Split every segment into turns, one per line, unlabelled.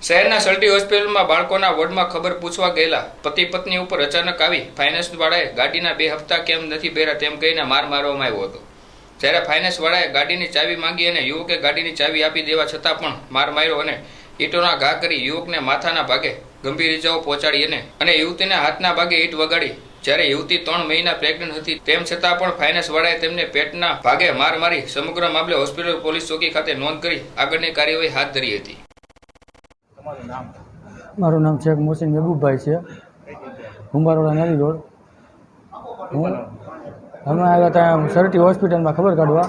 શહેરના સલ્ટી હોસ્પિટલમાં બાળકોના વોર્ડમાં ખબર પૂછવા ગયેલા પતિ પત્ની ઉપર અચાનક આવી ફાઇનાન્સવાળાએ ગાડીના 2 હપ્તા કેમ નથી ભર્યા તેમ કહીને માર મારવામાં આવ્યો હતો। જ્યારે ફાઇનાન્સવાળાએ ગાડીની ચાવી માંગી અને યુવકે ગાડીની ચાવી આપી દેવા છતાં પણ માર માર્યો અને ઈંટોના ઘા કરી યુવકને માથાના ભાગે ગંભીર ઇજાઓ પહોંચાડી અને યુવતીને હાથના ભાગે ઈંટ વગાડી। જ્યારે યુવતી 3 મહિના પ્રેગ્નન્ટ હતી તેમ છતાં પણ ફાઇનાન્સવાળાએ તેમને પેટના ભાગે માર મારી સમગ્ર મામલે હોસ્પિટલ પોલીસ ચોકી ખાતે નોંધ કરી આગળની કાર્યવાહી હાથ ધરી હતી।
મારું નામ શેખ મોહસિન મહેબૂબભાઈ છે, કુંભારવાડા નારી રોડ। અમે આવ્યા ત્યાં સરટી હોસ્પિટલમાં ખબર કાઢવા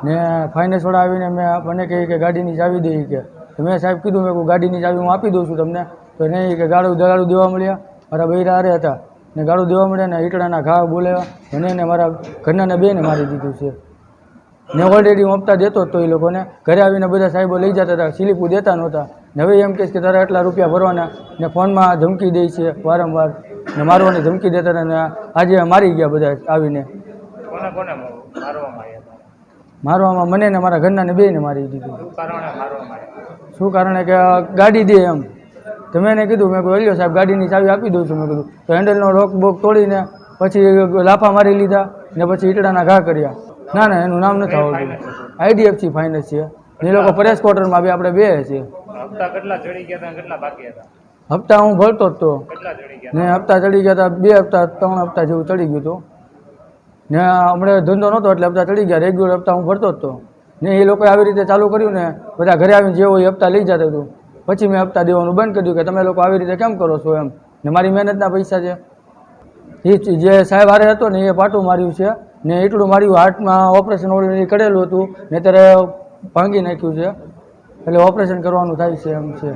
ને ફાઇનાન્સવાળા આવીને મને કહે કે ગાડીની ચાવી દે કે મેં સાહેબ કીધું મેં ગાડીની ચાવી હું આપી દઉં છું તમને, તો નહીં કે ગાળું દેવા મળ્યા। મારા બૈરા હારે હતા ને ગાળું દેવા મળ્યા ને ઈટડાના ઘા બોલાવ્યા મને ને મારા ઘરનાને બેને મારી દીધું છે ને ઓલરેડી હું હપ્તા દેતો હતો। એ લોકોને ઘરે આવીને બધા સાહેબો લઈ જતા હતા, સ્લીપો દેતા નહોતા ને હવે એમ કહે કે તારા એટલા રૂપિયા ભરવાના ને ફોનમાં ધમકી દે છે વારંવાર ને મારવાની ધમકી દેતા હતા ને આજે મારી ગયા બધા આવીને। મારવામાં મને ને મારા ઘરનાને બેને મારી દીધું। શું કારણે કે ગાડી દે એમ તો મેં એને કીધું મેં કહ્યું સાહેબ ગાડીની ચાવી આપી દઉં છું મેં કીધું, તો હેન્ડલનો રોક બોક તોડીને પછી લાફા મારી લીધા ને પછી ઈટડાના ઘા કર્યા। ના ના એનું નામ નથી આવડતું, IDFC ફાઇનાન્સ છે એ લોકો પરેશ ક્વાર્ટરમાં બી આપણે બે છે। હપ્તા હું ભરતો જ તો ને હપ્તા ચડી ગયા હતા 2 હપ્તા 3 હપ્તા જેવું ચડી ગયું હતું ને હમણાં ધંધો નહોતો એટલે હપ્તા ચડી ગયા, રેગ્યુલર હપ્તા હું ભરતો જ તો ને એ લોકોએ આવી રીતે ચાલુ કર્યું ને બધા ઘરે આવીને જે હોય હપ્તા લઈ જતા હતું। પછી મેં હપ્તા દેવાનું બંધ કર્યું કે તમે લોકો આવી રીતે કેમ કરો છો એમ ને મારી મહેનતના પૈસા છે। એ જે સાહેબ હારે હતો ને એ પાટું માર્યું છે ને એટલું માર્યું, હાર્ટમાં ઓપરેશન ઓલરેડી કરેલું હતું ને અત્યારે ભાંગી નાખ્યું છે એટલે ઓપરેશન કરવાનું થાય છે એમ છે।